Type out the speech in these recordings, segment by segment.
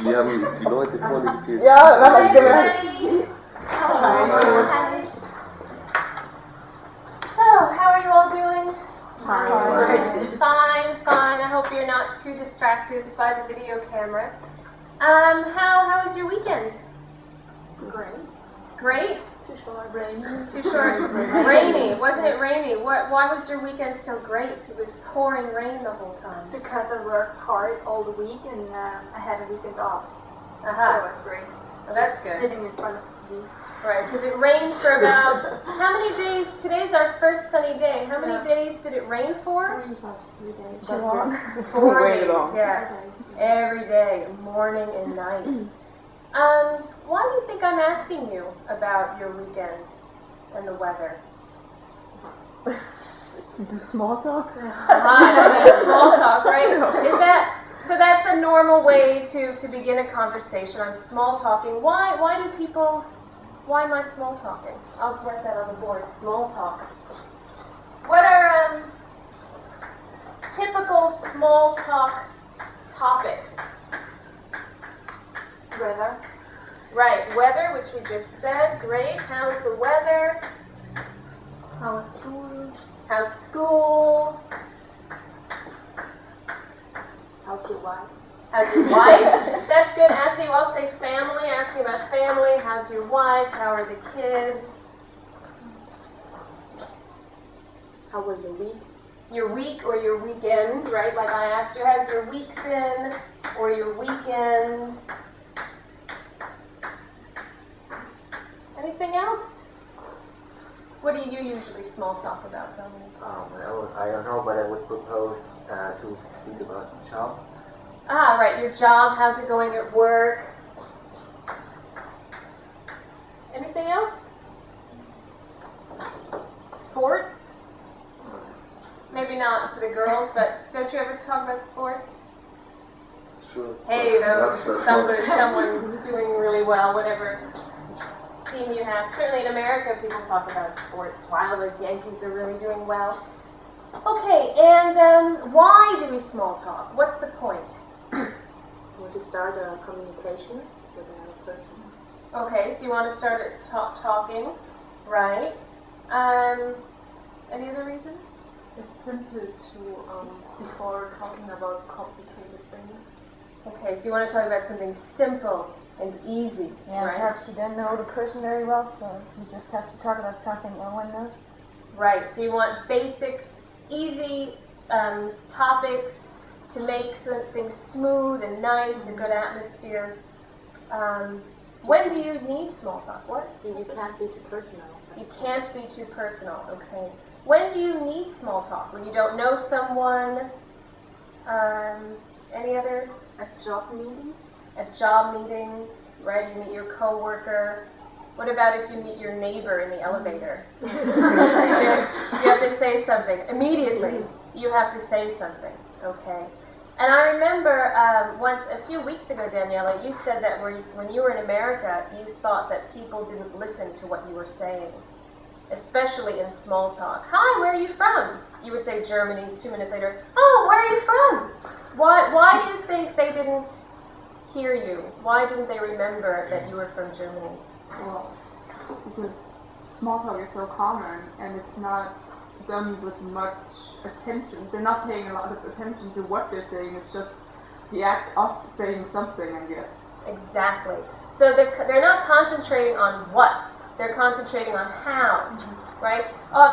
Die haben die Leute vorgezählt. Ja, was hab ich gemerkt? So, how are you all doing? Fine. Fine. I hope you're not too distracted by the video camera. How was your weekend? Great? Too short, rainy. Too short? Rainy. Wasn't it rainy? Why was your weekend so great? It was pouring rain the whole time. Because I worked hard all the week and I had a weekend off. So Uh-huh. it was great. Well, that's good. Sitting in front of the TV. Right, because it rained for about, how many days? Today's our first sunny day. How many days did it rain for? 3 days. Too long. 4 Way days, long. yeah. Every day, morning and night. Why do you think I'm asking you about your weekend and the weather? Do small talk? Small talk, right? So that's a normal way to begin a conversation. I'm small talking. Why am I small talking? I'll write that on the board, small talk. What are typical small talk topics? Weather. Right, weather, which we just said. Great. How's the weather? How's school? How's school? How's your wife? How's your wife? That's good. Asking, I'll say family. Asking about family. How's your wife? How are the kids? How was your week? Your week or your weekend, right? Like I asked you, how's your week been? Or your weekend? Anything else? What do you usually small talk about, Dominic? Well, I don't know, but I would propose to speak about the job. Ah, right, your job. How's it going at work? Anything else? Sports? Maybe not for the girls, but don't you ever talk about sports? Sure. Hey, That's someone's doing really well, whatever team you have. Certainly in America, people talk about sports. Wow, those Yankees are really doing well. Okay, and why do we small talk? What's the point? Want to start a communication with another person? Okay, so you want to start talking, right? Any other reasons? It's simple to, before talking about complicated things. Okay, so you want to talk about something simple and easy, Yeah, right? perhaps you don't know the person very well, so you just have to talk about something no one knows. Right, so you want basic, easy topics to make something smooth and nice, a good atmosphere. When do you need small talk? What? You can't be too personal. You can't be too personal, okay. When do you need small talk? When you don't know someone? Any other? At job meeting? At job meetings, right? You meet your coworker. What about if you meet your neighbor in the elevator? You have to say something. Immediately, you have to say something, okay? And I remember once, a few weeks ago, Daniela, you said that when you were in America, you thought that people didn't listen to what you were saying, especially in small talk. Hi, where are you from? You would say Germany. 2 minutes later, oh, where are you from? Why do you think they didn't hear you? Why didn't they remember that you were from Germany? Well, because small talk is so common and it's not done with much attention. They're not paying a lot of attention to what they're saying. It's just the act of saying something, I guess. Exactly. So they're not concentrating on what. They're concentrating on how, right?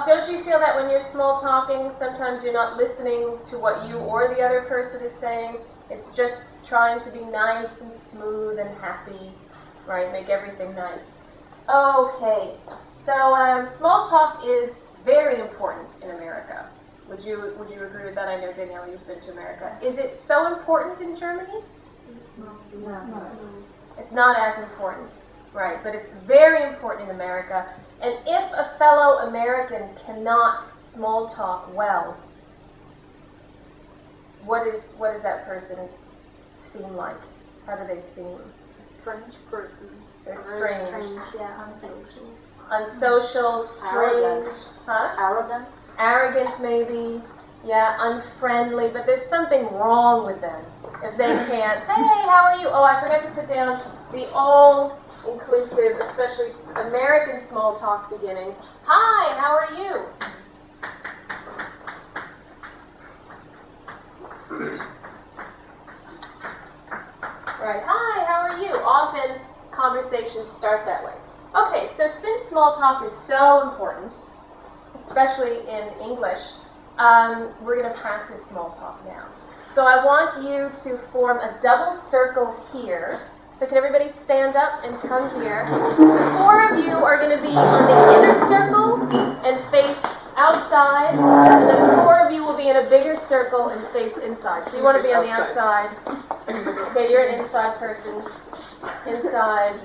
Don't you feel that when you're small talking, sometimes you're not listening to what you or the other person is saying? It's just trying to be nice and smooth and happy, right? Make everything nice. Okay, so small talk is very important in America. Would you agree with that? I know, Danielle, you've been to America. Is it so important in Germany? No. It's not as important, right? But it's very important in America. And if a fellow American cannot small talk well, what does that person seem like? How do they seem? French person. They're Very strange. Yeah, unsocial. Unsocial, strange, huh? Arrogant. Arrogant maybe, yeah, unfriendly, but there's something wrong with them. If they can't, hey, how are you? Oh, I forgot to put down the all-inclusive, especially American small talk beginning. Hi, how are you? Right, hi, how are you? Often conversations start that way. Okay, so since small talk is so important, especially in English, we're going to practice small talk now. So I want you to form a double circle here. So can everybody stand up and come here? The four of you are going to be on the inner circle and face outside, and then four of you will be in a bigger circle and face inside. So you want to be on the outside. Okay, you're an inside person. Inside.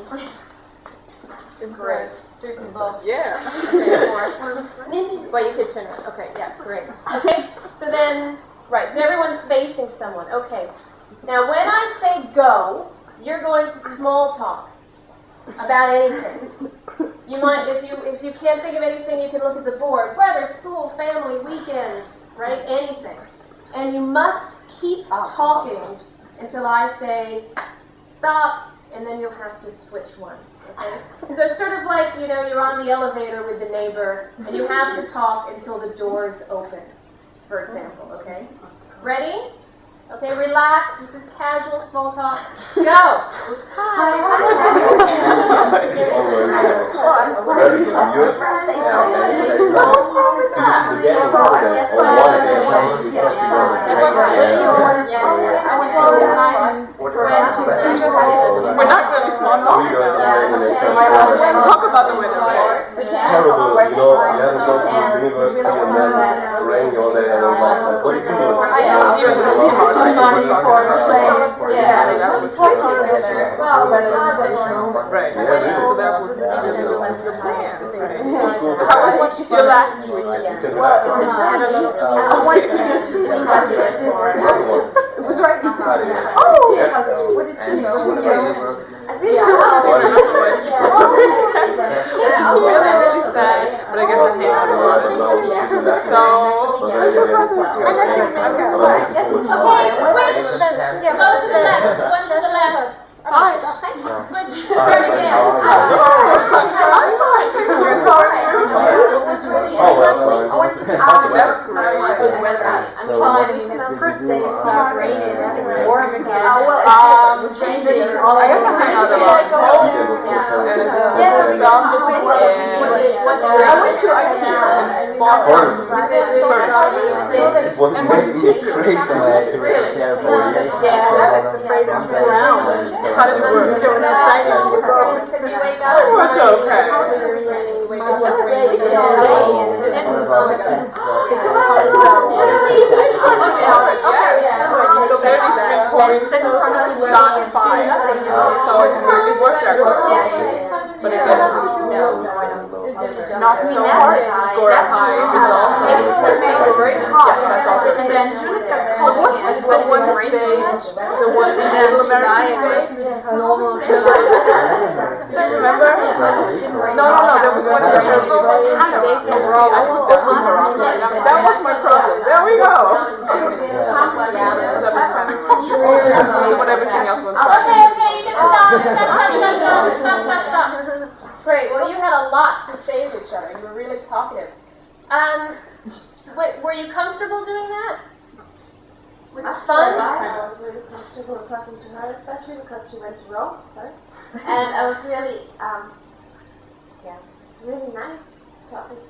Great. Drinking both. Yeah. Okay, four. Well, you could turn around. Okay, yeah, great. Okay, so then, right, so everyone's facing someone. Okay. Now, when I say go, you're going to small talk about anything. You might, if you can't think of anything, you can look at the board. Weather, school, family, weekend, right? Anything. And you must keep talking until I say stop, and then you'll have to switch one. Okay? So it's sort of like, you're on the elevator with the neighbor, and you have to talk until the doors open, for example, okay? Ready? Okay, relax. This is casual small talk. Go! Hi. We're not really small talk. Talk about the weather. Terrible, you haven't gone to university and then rain all day and all that. What do you do? Money for the plane. Yeah. Right. Yeah, So that was your plan. So How was your last week? I want you to it was right now. Oh, what did she know? Really sad, but I guess I hate it. So, Okay, switch. Go to the left. One to the left. Switch. Start again. First day it stopped raining, and it was warm again. Changing. I guess I hang out a lot. I went to IKEA and bought some. It wasn't making me crazy. Yeah, how did it work? Until you wake up. It was okay. But again, not so hard to score a high result. Very hot. That's all. What was the one stage? The one in Middle American stage? Remember? No, there was one that was my problem. There we go. When everything else was Okay, you can stop. Great, well you had a lot to say to each other. You were really talkative. Were you comfortable doing that? Was it fun? I was really comfortable talking to her, especially because she went to Rome, and I was really, really nice talking to her.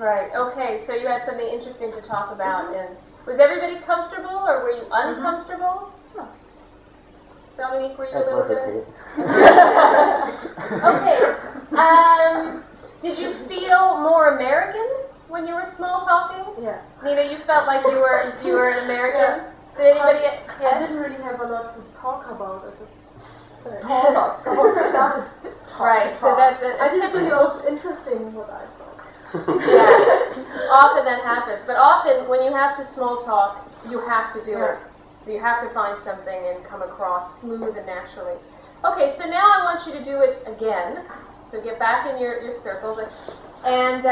Right, okay, so you had something interesting to talk about, and was everybody comfortable, or were you uncomfortable? Dominique, were you a little bit? Okay, did you feel more American when you were small talking? Yeah. Nina, you felt like you were an American? Did anybody? I Yes? didn't really have a lot to talk about. Right, so that's I just think it was interesting what I thought. Yeah, often that happens. But often when you have to small talk, you have to do it. So you have to find something and come across smooth and naturally. Okay, so now I want you to do it again. So get back in your circles. And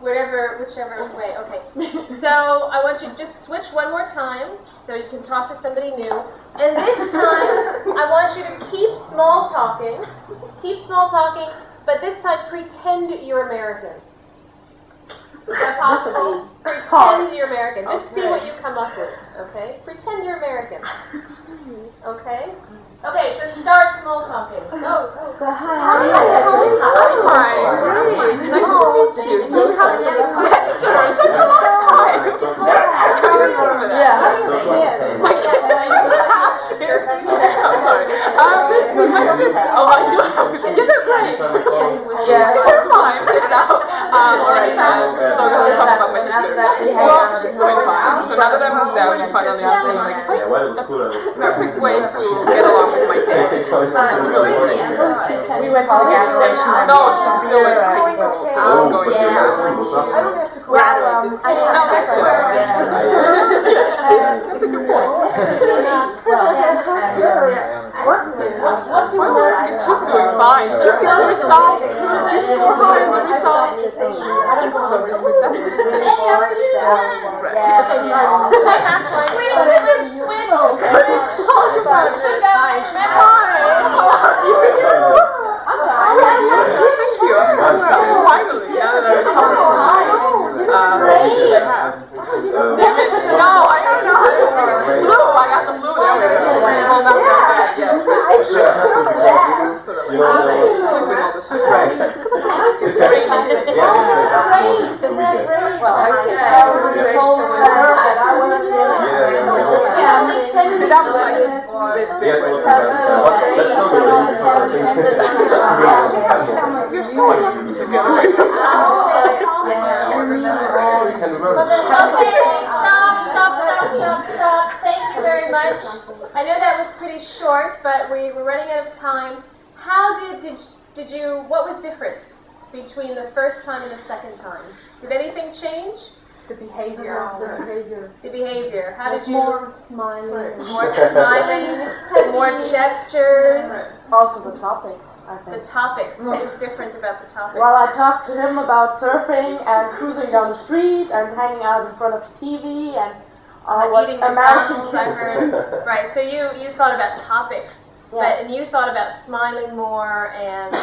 Whichever way. Okay. So I want you to just switch one more time so you can talk to somebody new. And this time I want you to keep small talking. Keep small talking, but this time pretend you're American. Is that possible? Pretend you're American. Just see what you come up with. Okay? Pretend you're American. Okay? Okay, so start small talking. Go, go. So hi. Nice to meet you. So happy to meet you. Such a long time. My sister. Oh, I do have to get it right. Yeah. Fine. Alright, so I'm going to talk about my sister. Well, she's doing fine. So now that I moved out, she finally asked me, like, perfect way to get along with my family. We went to the gas station. No, she's still in high school. So I'm going to graduate this year. No, next year. That's a good point. It's just doing fine. It's just the other side. Just more high on the results. Stop. Thank you very much. I know that was pretty short, but we were running out of time. How did you, what was different between the first time and the second time? Did anything change? The behavior. The behavior. How did you? More smiling. More smiling, more gestures. Also the topics, I The think. topics. What was different about the topics? Well, I talked to him about surfing and cruising down the street and hanging out in front of the TV and what eating American McDonald's, I heard. Right. So you thought about topics, Yeah. and you thought about smiling more. And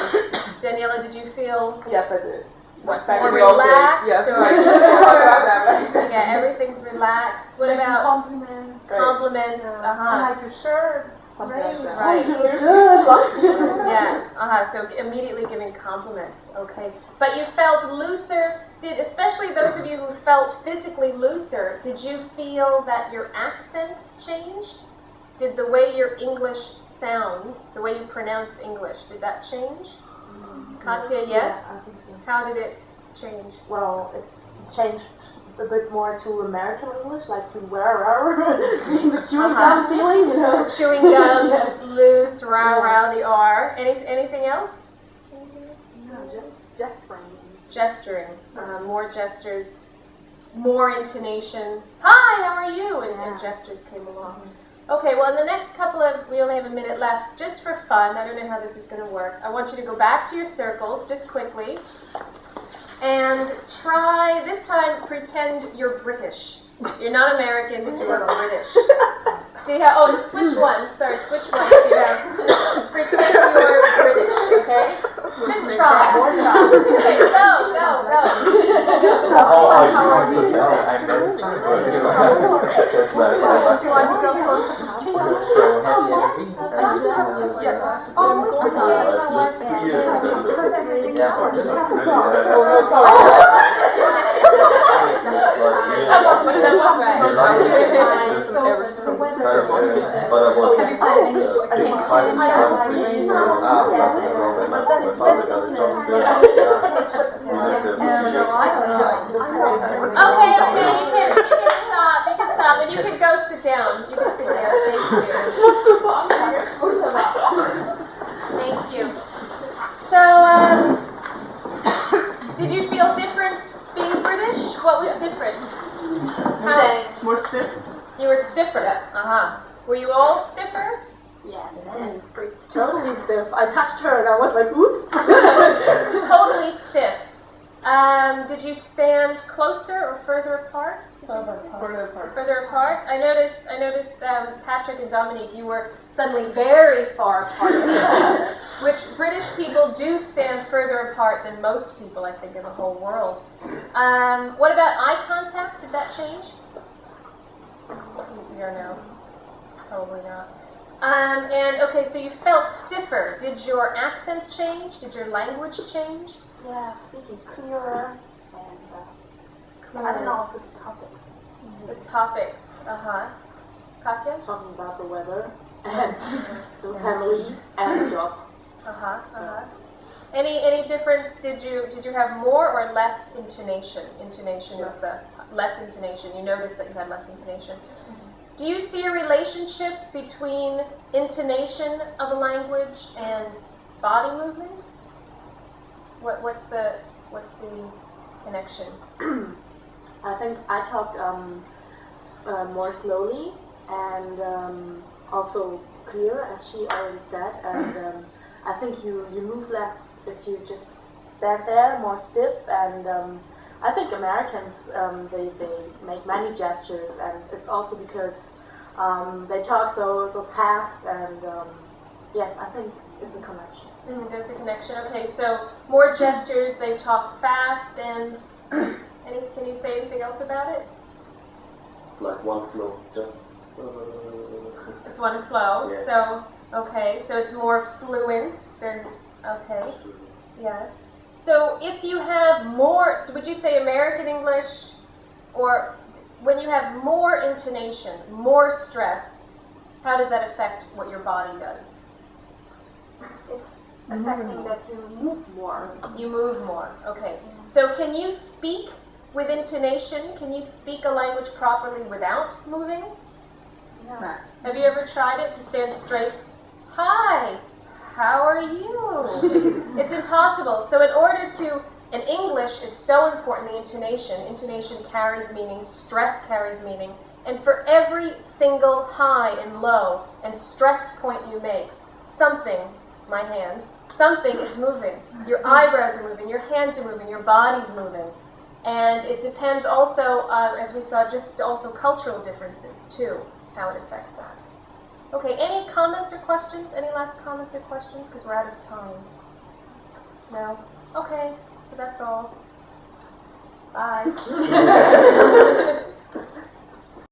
Daniela, did you feel Yes, I did. more relaxed? Yes. Or, yeah, everything's relaxed. What about compliments? compliments? Your shirt. Right. Right. Good. Yeah. So immediately giving compliments. Okay. But you felt looser. Especially those of you who felt physically looser, did you feel that your accent changed? Did the way your English sound, the way you pronounced English, did that change? Katya, yes? I think so. How did it change? Well, it changed a bit more to American English, like to where the chewing gum feeling, you know. Chewing gum, loose, rah, the R. Anything else? No, just gesturing. Gesturing, more gestures, more intonation. Hi, how are you? And gestures came along. Okay, well, in the next couple of, we only have a minute left, just for fun, I don't know how this is going to work. I want you to go back to your circles, just quickly, and try, this time, pretend you're British. You're not American, but you are British. See how, and switch one, switch one. See how, pretend you're British, okay? Just try. Okay, go. Okay, you can stop, and you can go sit down. You can sit down, thank you. So, did you feel different being British? What was different? More stiff? You were stiffer. Were you all stiffer? Yeah, totally stiff. I touched her and I was like, oops. Totally stiff. Did you stand closer or further apart? Further apart. Further apart. I noticed, Patrick and Dominique, you were suddenly very far apart, which British people do stand further apart than most people, I think, in the whole world. What about eye contact? Did that change? You don't know. Probably not. And okay, so you felt stiffer. Did your accent change? Did your language change? Yeah, speaking clearer and I don't know also the topics. The topics. Katya? Talking about the weather and the family and job. Any difference? Did you have more or less intonation? Intonation is the less intonation. You noticed that you had less intonation. Do you see a relationship between intonation of a language and body movement? What's the connection? I think I talked more slowly and also clear, as she already said, and I think you move less if you just stand there, more stiff, and I think Americans, they make many gestures, and it's also because they talk so fast, and yes, I think it's a connection. There's a connection. Okay, so more gestures, they talk fast, and can you say anything else about it? Like one flow, just. It's one flow. Yeah. So okay, so it's more fluent than okay. Yes. So if you have more, would you say American English, or when you have more intonation, more stress, how does that affect what your body does? Affecting that you move more. You move more. Okay. So can you speak with intonation? Can you speak a language properly without moving? No. Have you ever tried it to stand straight? Hi, how are you? It's impossible. So in order to, and English is so important, the intonation. Intonation carries meaning, stress carries meaning, and for every single high and low and stressed point you make, something, my hand, something is moving. Your eyebrows are moving, your hands are moving, your body's moving. And it depends also, as we saw, just also cultural differences too, how it affects that. Okay, any comments or questions? Any last comments or questions? Because we're out of time. No? Okay, so that's all. Bye.